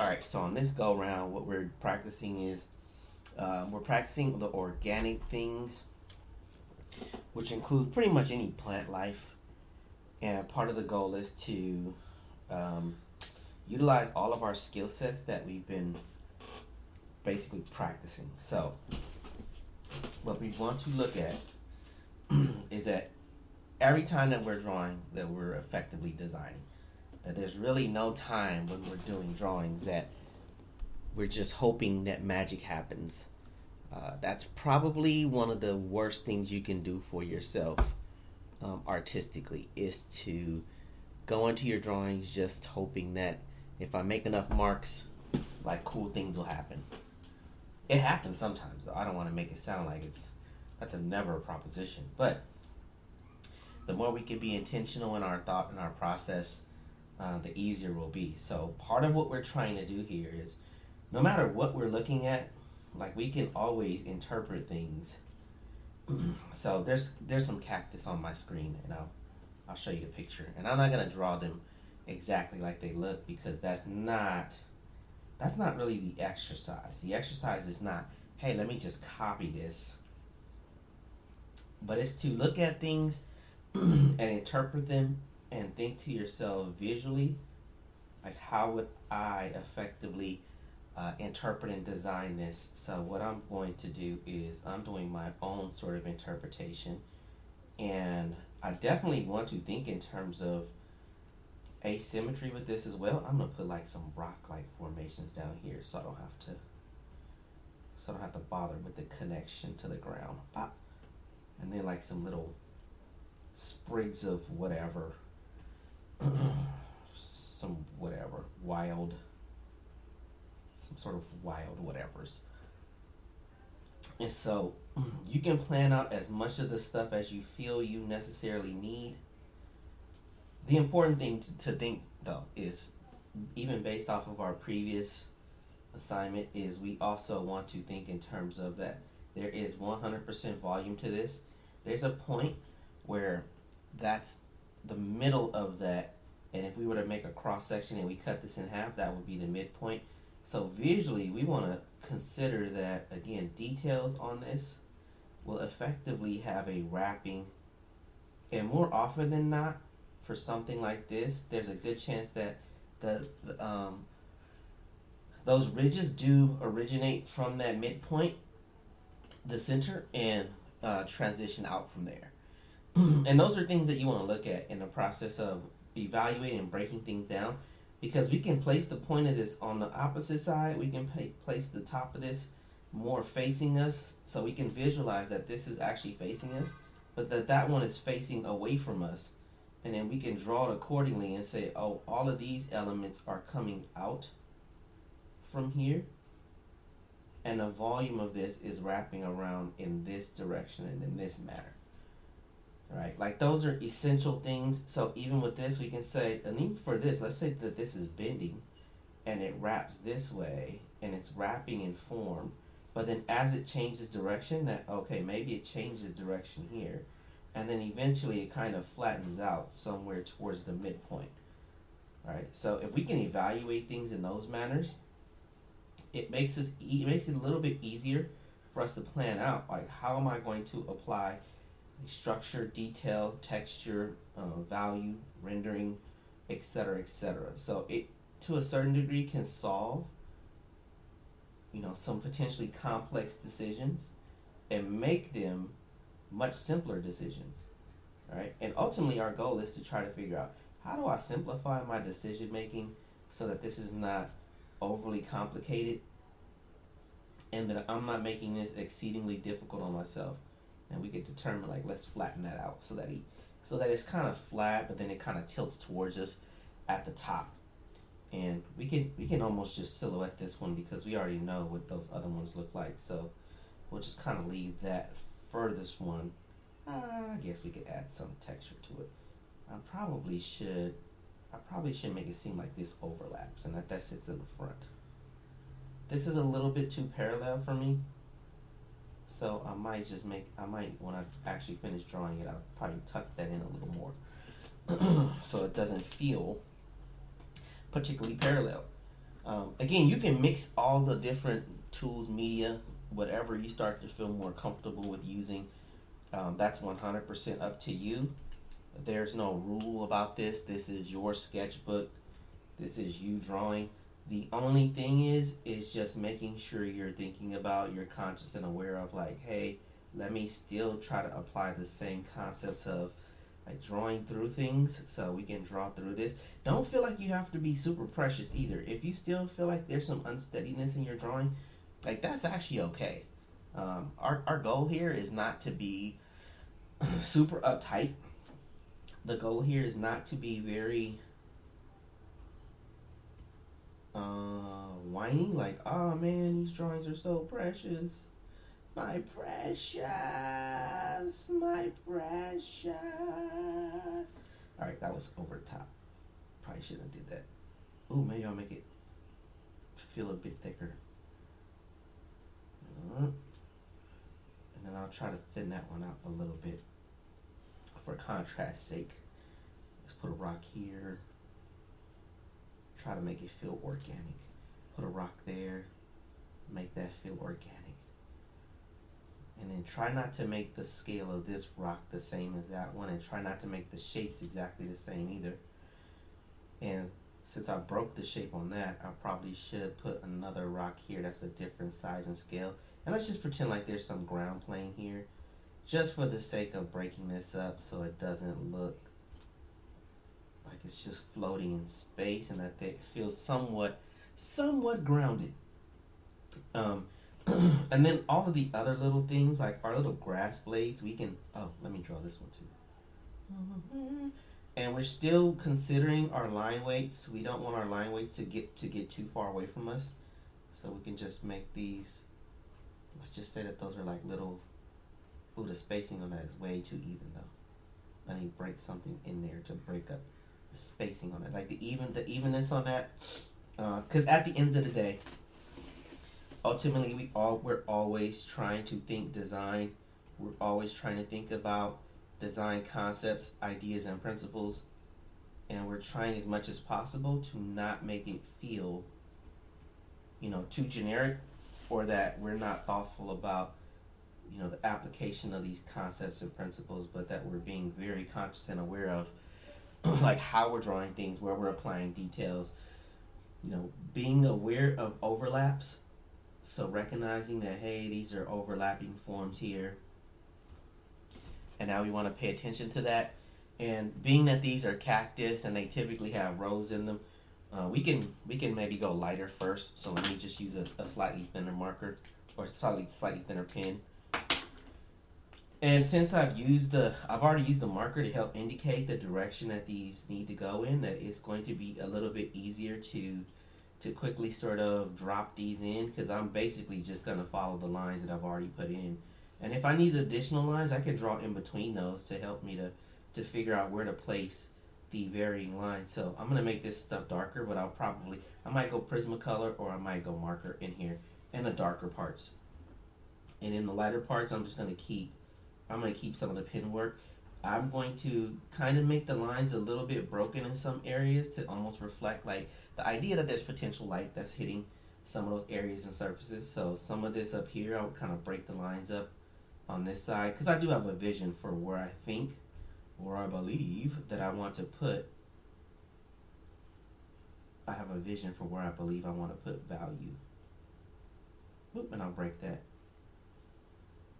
Alright, so on this go round, what we're practicing is we're practicing the organic things, which include pretty much any plant life. And part of the goal is to um, utilize all of our skill sets that we've been basically practicing. So, what we want to look at is that every time that we're drawing, that we're effectively designing. That there's really no time when we're doing drawings that we're just hoping that magic happens. That's probably one of the worst things you can do for yourself artistically, is to go into your drawings just hoping that if I make enough marks, like cool things will happen. It happens sometimes, though. I don't want to make it sound like that's a never a proposition, but the more we can be intentional in our thought and our process, the easier we'll be. So part of what we're trying to do here is, no matter what we're looking at, like we can always interpret things. So there's some cactus on my screen, and I'll show you the picture. And I'm not gonna draw them exactly like they look, because that's not really the exercise. The exercise is not, hey, let me just copy this, but it's to look at things and interpret them and think to yourself visually, like how would I effectively interpret and design this. So what I'm going to do is I'm doing my own sort of interpretation, and I definitely want to think in terms of asymmetry with this as well. I'm gonna put like some rock-like formations down here, so I don't have to bother with the connection to the ground. Pop. And then like some little sprigs of whatever, some whatever wild, some sort of wild whatevers. And so you can plan out as much of the stuff as you feel you necessarily need. The important thing to think, though, is, even based off of our previous assignment, is we also want to think in terms of that there is 100% volume to this. There's a point where that's the middle of that, and if we were to make a cross section and we cut this in half, that would be the midpoint. So visually, we want to consider that, again, details on this will effectively have a wrapping, and more often than not, for something like this, there's a good chance that the those ridges do originate from that midpoint, the center, and transition out from there. And those are things that you want to look at in the process of evaluating and breaking things down, because we can place the point of this on the opposite side. We can place the top of this more facing us, so we can visualize that this is actually facing us, but that one is facing away from us. And then we can draw it accordingly and say, oh, all of these elements are coming out from here, and the volume of this is wrapping around in this direction and in this manner. Right? Like, those are essential things. So even with this, we can say, and even for this, let's say that this is bending and it wraps this way and it's wrapping in form, but then as it changes direction, that, okay, maybe it changes direction here, and then eventually it kind of flattens out somewhere towards the midpoint. Right? So if we can evaluate things in those manners, it makes it a little bit easier for us to plan out, like, how am I going to apply structure, detail, texture, value, rendering, etc., etc. So it, to a certain degree, can solve, some potentially complex decisions and make them much simpler decisions. Right? And ultimately, our goal is to try to figure out, how do I simplify my decision making so that this is not overly complicated, and that I'm not making this exceedingly difficult on myself. And we could determine, like, let's flatten that out so that it's kind of flat, but then it kind of tilts towards us at the top. And we can almost just silhouette this one, because we already know what those other ones look like. So we'll just kind of leave that furthest one. I guess we could add some texture to it. I probably should make it seem like this overlaps and that sits in the front. This is a little bit too parallel for me, so I might when I actually finish drawing it, I'll probably tuck that in a little more so it doesn't feel particularly parallel. Again, you can mix all the different tools, media, whatever you start to feel more comfortable with using. That's 100% up to you. There's no rule about this. This is your sketchbook. This is you drawing. The only thing is just making sure you're thinking about, you're conscious and aware of, like, hey, let me still try to apply the same concepts of like drawing through things so we can draw through this. Don't feel like you have to be super precious either. If you still feel like there's some unsteadiness in your drawing, like that's actually okay. Our goal here is not to be super uptight. The goal here is not to be very whining, like, oh man, these drawings are so precious. My precious, my precious. Alright, that was over the top. Probably shouldn't have did that. Ooh, maybe I'll make it feel a bit thicker. And then I'll try to thin that one out a little bit for contrast's sake. Let's put a rock here. Try to make it feel organic. Put a rock there. Make that feel organic. And then try not to make the scale of this rock the same as that one, and try not to make the shapes exactly the same either. And since I broke the shape on that, I probably should put another rock here that's a different size and scale. And let's just pretend like there's some ground plane here, just for the sake of breaking this up so it doesn't look like it's just floating in space, and that it feels somewhat grounded. Um, and then all of the other little things, like our little grass blades, we can. Oh, let me draw this one too. And we're still considering our line weights. We don't want our line weights to get too far away from us, so we can just make these. Let's just say that those are like little. Ooh, the spacing on that is way too even though. Let me break something in there to break up the spacing on it, like the evenness on that. Because at the end of the day, ultimately we're always trying to think design. We're always trying to think about design concepts, ideas, and principles, and we're trying as much as possible to not make it feel, too generic, or that we're not thoughtful about, the application of these concepts and principles, but that we're being very conscious and aware of, like how we're drawing things, where we're applying details, being aware of overlaps. So recognizing that, hey, these are overlapping forms here, and now we want to pay attention to that. And being that these are cactus and they typically have rows in them, we can maybe go lighter first. So let me just use a slightly thinner marker, or slightly thinner pen. And since I've already used the marker to help indicate the direction that these need to go in, that it's going to be a little bit easier to quickly sort of drop these in, because I'm basically just going to follow the lines that I've already put in. And if I need additional lines, I can draw in between those to help me to figure out where to place the varying lines. So I'm going to make this stuff darker, but I might go Prismacolor, or I might go marker in here in the darker parts. And in the lighter parts, I'm going to keep some of the pen work. I'm going to kind of make the lines a little bit broken in some areas to almost reflect like the idea that there's potential light that's hitting some of those areas and surfaces. So some of this up here, I would kind of break the lines up on this side, because I do have a vision for where I think, or I believe that I want to put. I have a vision for where I believe I want to put value. Boop, and I'll break that.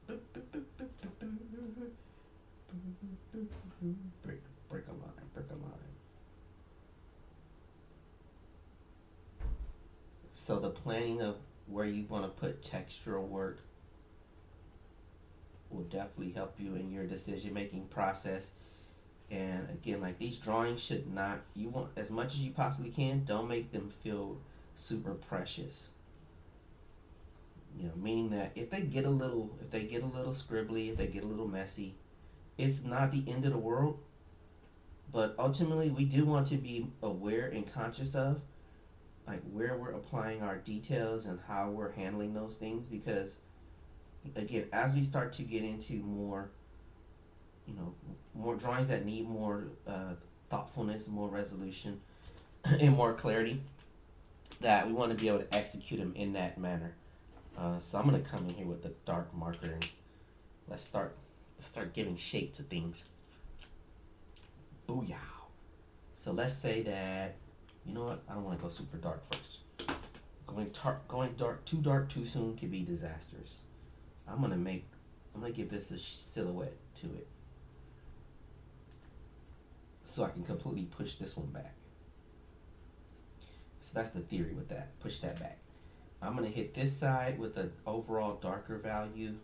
Boop, boop, boop, boop, boop, boop. Break, break a line, break a line. So the planning of where you want to put textural work will definitely help you in your decision making process. And again, like these drawings should not, you want as much as you possibly can, don't make them feel super precious. Meaning that if they get a little scribbly, if they get a little messy, it's not the end of the world. But ultimately, we do want to be aware and conscious of like where we're applying our details and how we're handling those things, because again, as we start to get into you know more drawings that need more thoughtfulness, more resolution, and more clarity, that we want to be able to execute them in that manner. So I'm gonna come in here with the dark marker and let's start giving shape to things. Booyah! So let's say that, you know what? I don't want to go super dark first. Going dark too soon can be disastrous. I'm gonna make I'm gonna give this a silhouette to it, so I can completely push this one back. So that's the theory with that. Push that back. I'm gonna hit this side with an overall darker value,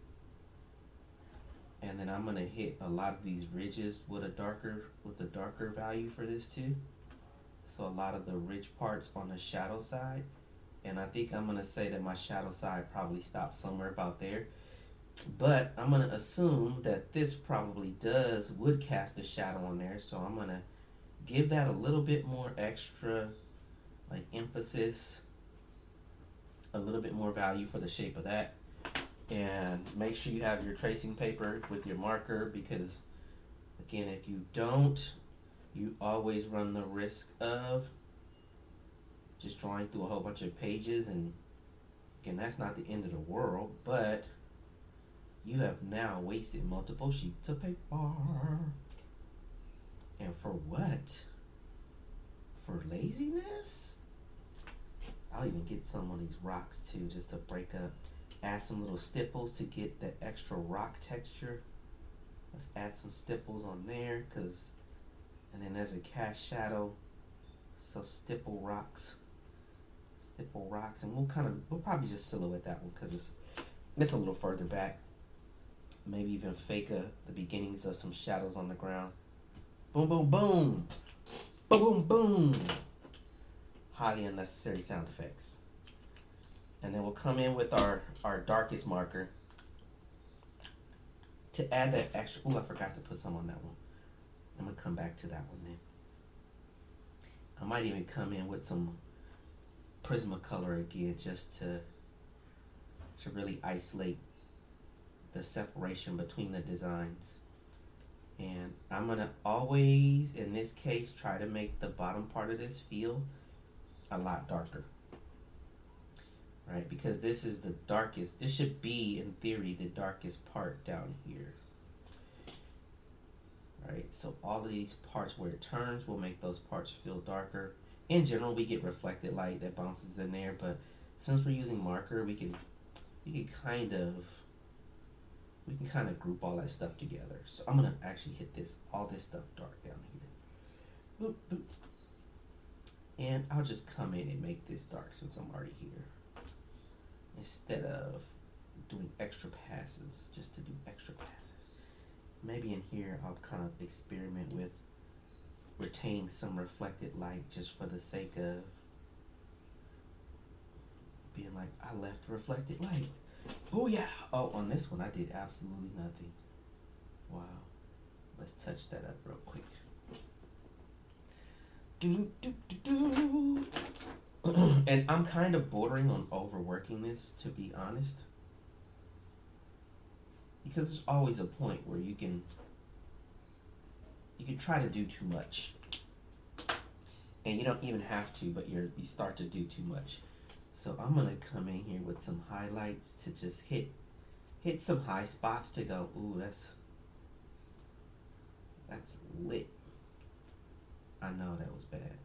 and then I'm gonna hit a lot of these ridges with a darker value for this too. So a lot of the ridge parts on the shadow side, and I think I'm gonna say that my shadow side probably stops somewhere about there. But I'm gonna assume that this probably would cast a shadow on there, so I'm gonna give that a little bit more extra, like, emphasis, a little bit more value for the shape of that. And make sure you have your tracing paper with your marker, because again, if you don't, you always run the risk of just drawing through a whole bunch of pages. And again, that's not the end of the world, but you have now wasted multiple sheets of paper. And for what? For laziness? I'll even get some on these rocks too, just to break up. Add some little stipples to get that extra rock texture. Let's add some stipples on there, and then there's a cast shadow. So stipple rocks, and we'll probably just silhouette that one because it's a little further back. Maybe even fake the beginnings of some shadows on the ground. Boom, boom, boom, boom, boom, boom. Highly unnecessary sound effects. And then we'll come in with our darkest marker to add that extra. Ooh, I forgot to put some on that one. I'm gonna come back to that one then. I might even come in with some Prismacolor again, just to really isolate the separation between the designs. And I'm gonna always, in this case, try to make the bottom part of this feel a lot darker, right? Because this is the darkest. This should be, in theory, the darkest part down here, right? So all of these parts where it turns will make those parts feel darker. In general, we get reflected light that bounces in there, but since we're using marker, we can kind of group all that stuff together. So I'm gonna actually hit all this stuff dark down here. Boop, boop. And I'll just come in and make this dark since I'm already here, instead of doing extra passes just to do extra passes. Maybe in here I'll kind of experiment with retaining some reflected light just for the sake of being like, I left reflected light. Booyah! Oh, on this one I did absolutely nothing. Wow. Let's touch that up real quick. Do, do, do, do. And I'm kind of bordering on overworking this, to be honest, because there's always a point where you can try to do too much, and you don't even have to, but you start to do too much. So I'm gonna come in here with some highlights to just hit some high spots to go, ooh, that's lit. I know that was bad.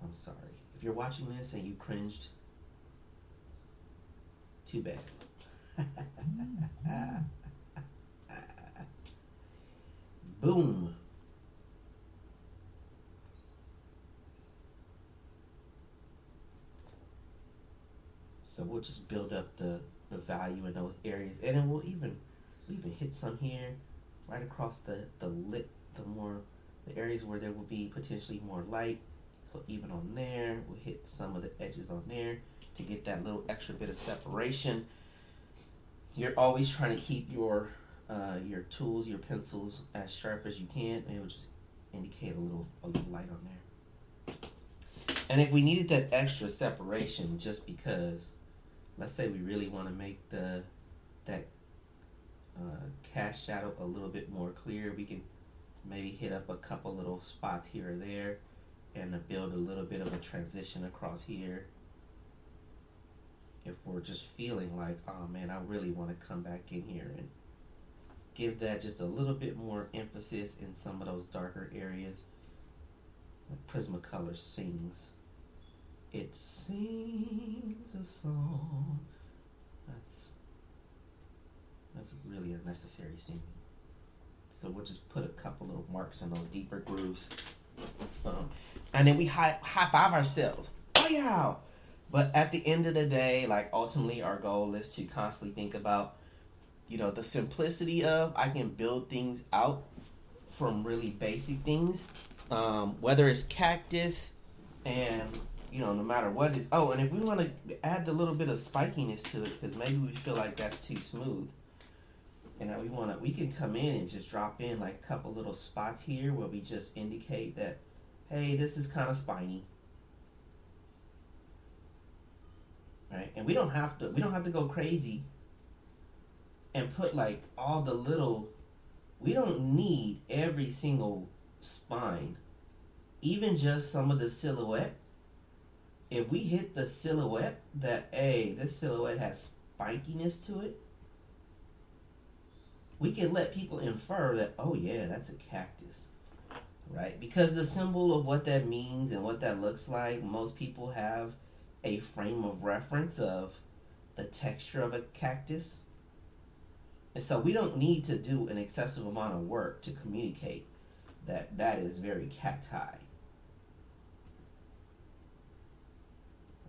I'm sorry. If you're watching this and you cringed, too bad. Boom. So we'll just build up the value in those areas, and then we'll even hit some here, right across the lip, the areas where there will be potentially more light. So even on there, we'll hit some of the edges on there to get that little extra bit of separation. You're always trying to keep your tools, your pencils, as sharp as you can, and it will just indicate a little light on there. And if we needed that extra separation, just because, let's say we really want to make that cast shadow a little bit more clear, we can maybe hit up a couple little spots here or there, and to build a little bit of a transition across here. If we're just feeling like, oh man, I really want to come back in here and give that just a little bit more emphasis in some of those darker areas. The Prismacolor sings. It sings a song. That's really a necessary singing. So we'll just put a couple little marks in those deeper grooves. And then we high five ourselves. Oh yeah! But at the end of the day, like ultimately our goal is to constantly think about, the simplicity of I can build things out from really basic things. Whether it's Cactus and no matter what it is. Oh, and if we want to add the little bit of spikiness to it, because maybe we feel like that's too smooth, and that we can come in and just drop in like a couple little spots here where we just indicate that, hey, this is kind of spiny, right? And we don't have to go crazy and put like all the little. We don't need every single spine, even just some of the silhouette. If we hit the silhouette that, hey, this silhouette has spikiness to it, we can let people infer that, oh yeah, that's a cactus, right? Because the symbol of what that means and what that looks like, most people have a frame of reference of the texture of a cactus. And so we don't need to do an excessive amount of work to communicate that that is very cacti,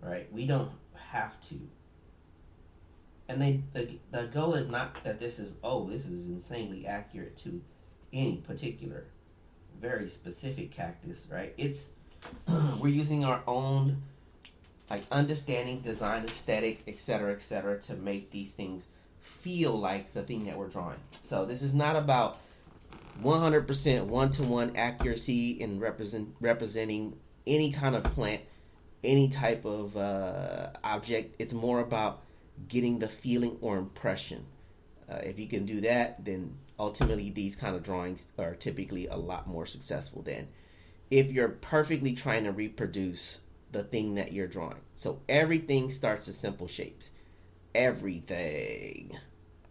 right? We don't have to. And the goal is not that this is insanely accurate to any particular very specific cactus, right? It's we're using our own like understanding, design, aesthetic, etc., to make these things feel like the thing that we're drawing. So this is not about 100% one-to-one accuracy in representing any kind of plant, any type of object. It's more about getting the feeling or impression. If you can do that, then ultimately these kind of drawings are typically a lot more successful than if you're perfectly trying to reproduce the thing that you're drawing. So everything starts with simple shapes. Everything.